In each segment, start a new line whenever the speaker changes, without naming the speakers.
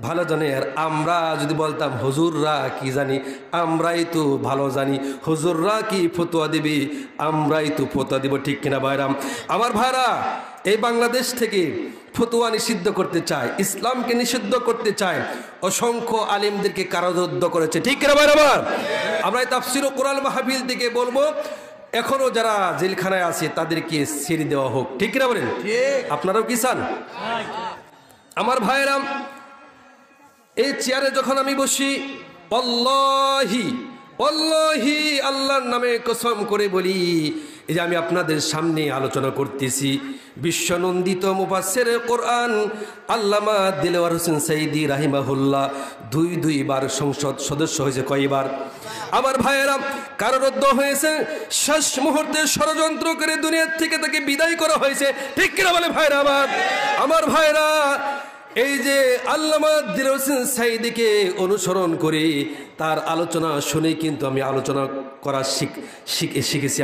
ভালো জানে। আর আমরা যদি বলতাম হুজুররা কি জানি, আমরাই তো ভালো জানি। হুজুররা কি ফতোয়া দিবি, আমরাই তো ফতোয়া দিব, ঠিক কিনা ভাইরাম? আমার ভাইরা, এই বাংলাদেশ থেকে ফতোয়া নিষিদ্ধ করতে চায়, ইসলামকে নিষিদ্ধ করতে চায়, অসংখ্য আলেমদেরকে কারারুদ্ধ করেছে, ঠিক কিনা ভাইরা? আমার আমরা তাফসীর ও কোরআন মাহফিল থেকে বলবো, এখনো যারা জেলখানায় আছে তাদেরকে ছেড়ে দেওয়া হোক, ঠিক কিনা বলেন? আপনারাও কি চান? আমার ভাইরা, এই চেয়ারে যখন আমি বসি, আল্লাহি আল্লাহি আল্লাহর নামে কসম করে বলি, এই যে আমি আপনাদের সামনে আলোচনা করতেছি, বিশ্বনন্দিত মুফাসসির কোরআন আল্লামা দিলওয়ার হোসেন সাইদি রাহিমাহুল্লাহ দুইবার সংসদ সদস্য হয়েছে। কয়বার? আমার ভাইয়েরা, কারারুদ্ধ হয়েছে, শেষ মুহূর্তে ষড়যন্ত্র করে দুনিয়া থেকে তাকে বিদায় করা হয়েছে, ঠিক কিনা বলে ভাইরা? আমার ভাইরা, এই যে আল্লামা দিলওয়ার হোসেন সাইদিকে অনুসরণ করে তার আলোচনা শুনে কিন্তু আমি আলোচনা করা শিখেছি।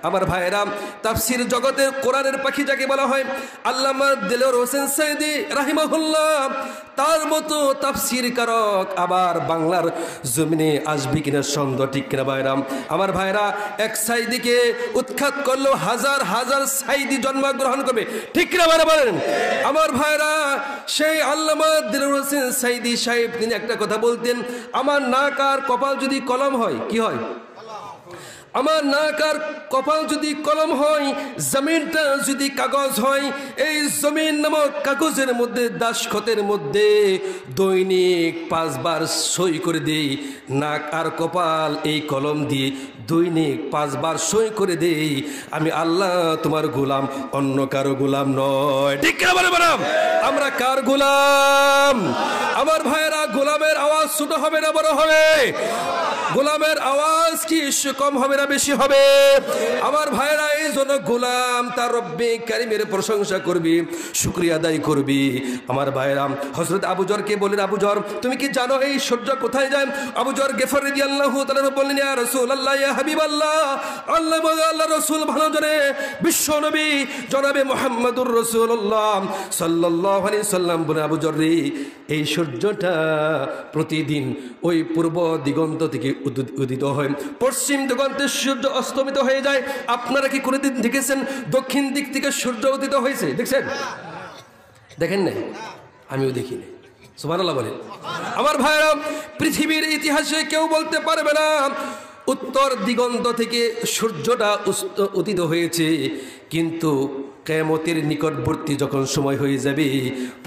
আমার ভাইরা, তাফসীর জগতের কোরআনের পাখি যাকে বলা হয় আল্লামা দিলওয়ার হোসেন সাইদি রাহিমাহুল্লাহ, তার মতো তাফসীর কারক আবার বাংলার জমিনে আসবে কিনা সন্দেহ, ঠিক কিনা ভাইরা? আমার ভাইরা, এক সাইদিকে উৎখাত করলেও হাজার হাজার সাইদি জন্মগ্রহণ করবে, ঠিক কিনা ভাইরা বলেন? আমার ভাইরা, সেই আল্লামা দিলওয়ার হোসেন সাইদি সাহেব তিনি একটা কথা বলতেন, আমার নাক আর কপাল যদি কলম হয়, কি হয়? আমার নাক আর কপাল যদি কলম হয়, জমিনটা যদি কাগজ হয়, এই জমিন নামক কাগজের মধ্যে দাসখতের মধ্যে দৈনিক 5 বার সই করে দেই। নাক আর কপাল এই কলম দিয়ে দৈনিক 5 বার সই করে দেই। আমি আল্লাহ তোমার গোলাম, অন্য কারো গোলাম নয়, ঠিক কিনা বলে বলাম? আমরা কার গোলাম? আমার ভাইয়েরা, গোলামের আওয়াজ ছোট হবে না বড় হবে? গোলামের আওয়াজ কি কম হবে না বেশি হবে? আমার ভাইরা, এই জন্য গোলাম তার রব্বে কারিমের প্রশংসা করবি, শুকরিয়া আদায় করবি। আমার ভাইরা, হযরত আবু যরকে বলেন, আবু যর তুমি কি জানো এই সূর্য কোথায় যায়? আবু যর গিফার রাদিয়াল্লাহু তাআলা বললেন, ইয়া রাসূলুল্লাহ, ইয়া হাবিবাল্লাহ, আল্লাহ রাসূল ভালো জানে, বিশ্ব নবী জনাবে মুহাম্মদুর রাসূলুল্লাহ সাল্লাল্লাহু আলাইহি সাল্লাম বলে, আবু যর রে, এই সূর্যটা প্রতিদিন ওই পূর্ব দিগন্ত থেকে উদিত হয়, পশ্চিম দিগন্তে সূর্য অস্তমিত হয়ে যায়। আপনারা কি কোনোদিন দেখেছেন দক্ষিণ দিক থেকে সূর্য উদিত হয়েছে? দেখছেন? দেখেন নাই? আমিও দেখিনি। সুবহানাল্লাহ বলেন। আমার ভাইরা, পৃথিবীর ইতিহাসে কেউ বলতে পারবে না উত্তর দিগন্ত থেকে সূর্যটা উদিত হয়েছে, কিন্তু কিয়ামতের নিকটবর্তী যখন সময় হয়ে যাবে,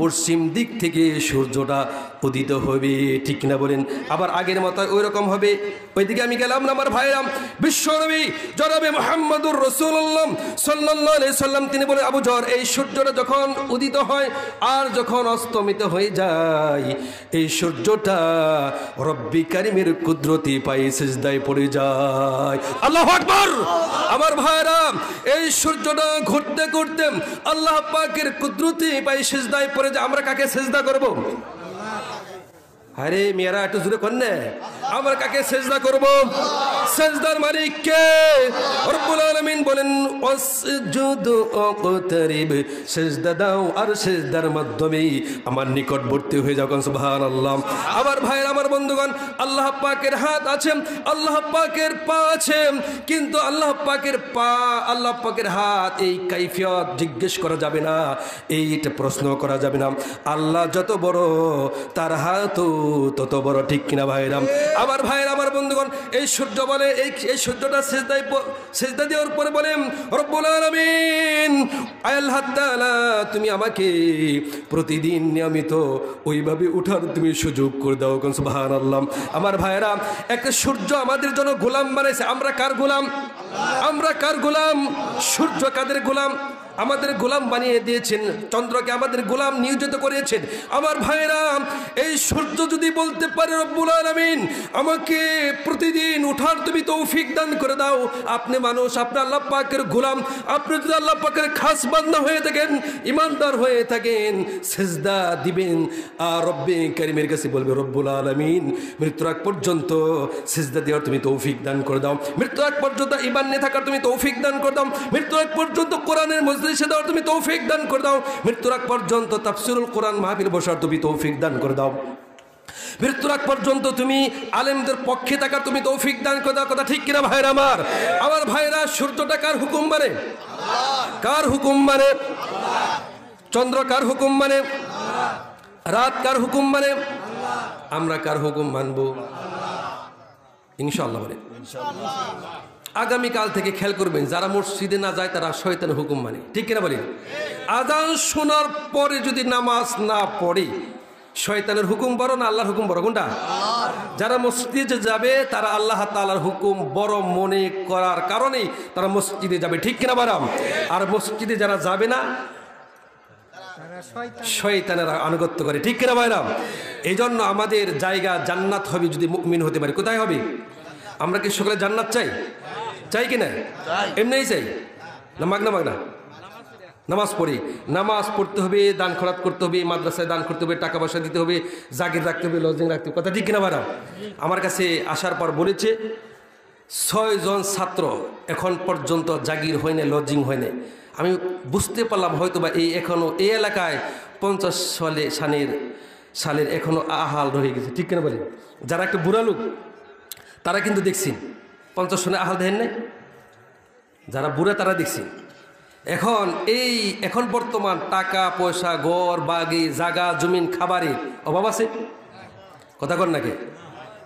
পশ্চিম দিক থেকে সূর্যটা উদিত হবে, ঠিক না বলেন? আবার আগের মতো ওই রকম হবে। ওইদিকে আমি গেলাম না আমার ভাইরা, বিশ্বনবী জনাবে মুহাম্মদুর রাসূলুল্লাহ সাল্লাল্লাহু আলাইহি সাল্লাম তিনি বলেন, আবু যর, এই সূর্যটা যখন উদিত হয় আর যখন অস্তমিত হয়ে যায়, এই সূর্যটা রব্বি কারিমের কুদরতি পায়ে সিজদায় পড়ে যায়। আল্লাহু আকবার। আমার ভাইরা, এই সূর্যটা ঘুরতে ঘুরতে আল্লাহ পাকের কুদরতি পায়ে সিজদায় পড়ে যায়। আমরা কাকে সিজদা করব? আরে মেয়েরা একটু জোরে কর না, আমরা কাকে সিজদা করব? সিজদার মালিক কে? রব্বুল আলামিন বলেন, ওয়াসজুদু ওয়াকতারিব, সিজদা দাও আর সিজদার মাধ্যমে আমার নিকটবর্তী হয়ে যাও। সুবহানাল্লাহ। আমার ভাইরা, আমার বন্ধুগণ, আল্লাহ পাকের হাত আছে, আল্লাহ পাকের পা আছে, কিন্তু আল্লাহ পাকের পা, আল্লাহ পাকের হাত, এই কাইফিয়ত জিজ্ঞেস করা যাবে না, এইটা প্রশ্ন করা যাবে না। আল্লাহ যত বড়, তার হাতও তত বড়, ঠিক কিনা ভাইরা? আমার ভাইরা, আমার বন্ধুগণ, এই সূর্য বলে, এই সূর্যটা সিজদা দেওয়ার পরে বলেন, রব্বুল আলামিন, আল্লাহ তাআলা তুমি আমাকে প্রতিদিন নিয়মিত ওইভাবে উঠার তুমি সুযোগ করে দাও। সুবহানাল্লাহ। আমার ভাইরা, একটা সূর্য আমাদের জন্য গোলাম বানাইছে। আমরা কার গোলাম? আমরা কার গোলাম? সূর্য কাদের গোলাম? আমাদের গোলাম বানিয়ে দিয়েছেন, চন্দ্রকে আমাদের গোলাম নিয়োজিত করেছেন। আমার ভাইরা, এই সূর্য যদি বলতে পারে, রব্বুল আলামিন আমাকে প্রতিদিন উঠার তুমি তৌফিক দান করে দাও, আপনি মানুষ, আপনি আল্লাহ পাকের গোলাম, আপনি যদি আল্লাহ পাকের খাস বান্দা হয়ে থাকেন, ইমানদার হয়ে থাকেন, সিজদা দিবেন আর রব্বে কারিমের কাছে বলবে, রব্বুল আলামিন মৃত্যুর আগ পর্যন্ত সিজদা দেওয়ার তুমি তৌফিক দান করে দাও, মৃত্যুর আগ পর্যন্ত ঈমান নিয়ে থাকার তুমি তৌফিক দান করে দাও, মৃত্যুর আগ পর্যন্ত কোরআনের মজলিস মজলিসে দেওয়ার তুমি তৌফিক দান করে দাও। মৃত্যুর আগ পর্যন্ত তাফসিরুল কোরআন মাহফিল বসার তুমি তৌফিক দান করে দাও। মৃত্যুর আগ পর্যন্ত তুমি আলেমদের পক্ষে থাকার তুমি তৌফিক দান করে দাও। কথা ঠিক কিনা ভাইরা আমার ভাইরা, সূর্যটা কার হুকুম মানে? কার হুকুম মানে? চন্দ্র কার হুকুম মানে? রাত কার হুকুম মানে? আমরা কার হুকুম মানবো? ইনশাআল্লাহ বলে। আগামীকাল থেকে খেয়াল করবেন, যারা মসজিদে না যায় তারা শয়তানের হুকুম মানে। ঠিক কিনা বলি? আজান শোনার পরে যদি নামাজ না পড়ে, শয়তানের হুকুম বড় না আল্লাহর হুকুম বড়? কোনটা? যারা মসজিদে যাবে তারা আল্লাহ তাআলার হুকুম বড় মনে করার কারণেই তারা মসজিদে যাবে। ঠিক কিনা বারাম? আর মসজিদে যারা যাবে না শয়তানের আনুগত্য করে। ঠিক কিনা ভাইরাম? এই জন্য আমাদের জায়গা জান্নাত হবে যদি মুমিন হতে পারে। কোথায় হবে? আমরা কি সকলে জান্নাত চাই? চাই কিনা? এমনিই চাই না মাগনা মাগনা? নামাজ পড়ি, নামাজ পড়তে হবে, দান খরাত করতে হবে, মাদ্রাসায় দান করতে হবে, টাকা পয়সা দিতে হবে, জাগির রাখতে হবে, লজিং রাখতে হবে। কথা ঠিক কিনা ভাইরাম? আমার কাছে আসার পর বলেছে 6 জন ছাত্র এখন পর্যন্ত জাগির হয় না, লজিং হয় না। আমি বুঝতে পারলাম হয়তো বা এখনো এই এলাকায় 50 সালের এখনো আহাল রয়ে গেছে। ঠিক কেন বলি? যারা একটু বুড়া লোক তারা কিন্তু দেখছি 50 সনে আহাল দেখেন নাই, যারা বুড়া তারা দেখছি। এখন বর্তমান টাকা পয়সা, ঘর বাড়ি, জাগা জমিন, খাবারের অভাব আছে। কথা কর নাকি?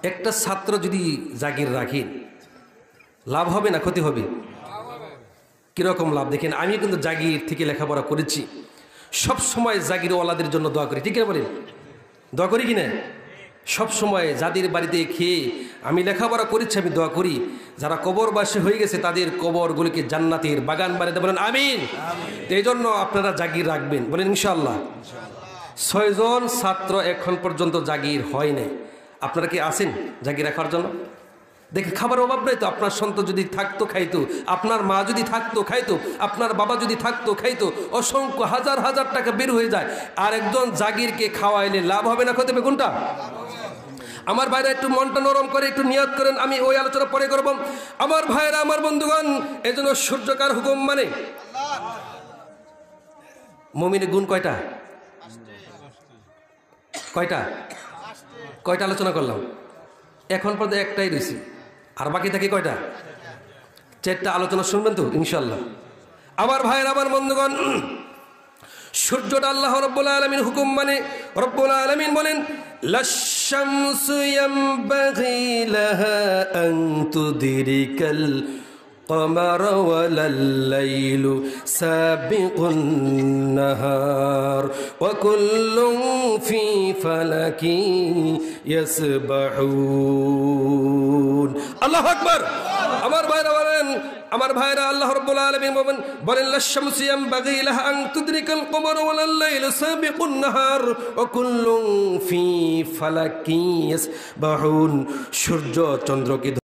একটা ছাত্র যদি জাগির রাখেন লাভ হবে না ক্ষতি হবে? কিরকম লাভ দেখেন। আমি কিন্তু জাগির থেকে লেখাপড়া করেছি, সব সময় জাগিরওয়ালাদের জন্য দোয়া করি। ঠিক আছে বলেন? দোয়া করি কিনা? সব সময় যাদের বাড়িতে খেয়ে আমি লেখাপড়া করেছি আমি দোয়া করি, যারা কবরবাসী হয়ে গেছে তাদের কবরগুলিকে জান্নাতের বাগান বানাতে বলেন আমিন। এই জন্য আপনারা জাগির রাখবেন বলেন ইনশাআল্লাহ। 6 জন ছাত্র এখন পর্যন্ত জাগির হয় নাই। আপনারা কি আছেন জাগির রাখার জন্য? দেখে খাবার অভাব নাই তো? আপনার সন্তান যদি থাকতো খাইতো, আপনার মা যদি থাকতো খাইতো, আপনার বাবা যদি থাকতো খাইতো, অসংখ্য হাজার হাজার টাকা বের হয়ে যায়। আর একজন জাগিরকে খাওয়াইলে লাভ হবে না ক্ষতি হবে? কোনটা? আমার ভাইরা একটু মনটা নরম করে একটু নিয়ত করেন, আমি ওই আলোচনা পরে করব। আমার ভাইরা আমার বন্ধুগণ, এই জন্য সূর্যকার হুকুম মানে। মুমিনের গুণ কয়টা? কয়টা কয়টা আলোচনা করলাম? এখন পর্যন্ত একটাই রয়েছে, আর বাকি থাকে কয়টা? 4টা আলোচনা শুনবেন তো ইনশাআল্লাহ। আমার ভাইয়ের আমার বন্ধুগণ, সূর্যটা আল্লাহ রাব্বুল আলামিন হুকুম মানে। রব্বুল আলামিন বলেন লাশ-শামসু ইয়ামবাগি লাহা আন তুদরিকাল কমার ওয়ালাল লাইলু সাবিকুন নাহার ওয়া কুল্লুন ফি ফালাকি ইয়াসবাহুন। আল্লাহু আকবার। আমার ভাইরা আল্লাহ রাব্বুল আলামিন বলেন লাশ-শামসু ইয়ামবাগি লাহা আন তুদরিকাল কমার ওয়ালাল লাইলু সাবিকুন নাহার ওয়া কুল্লুন ফি ফালাকি ইয়াসবাহুন। সূর্য চন্দ্রকে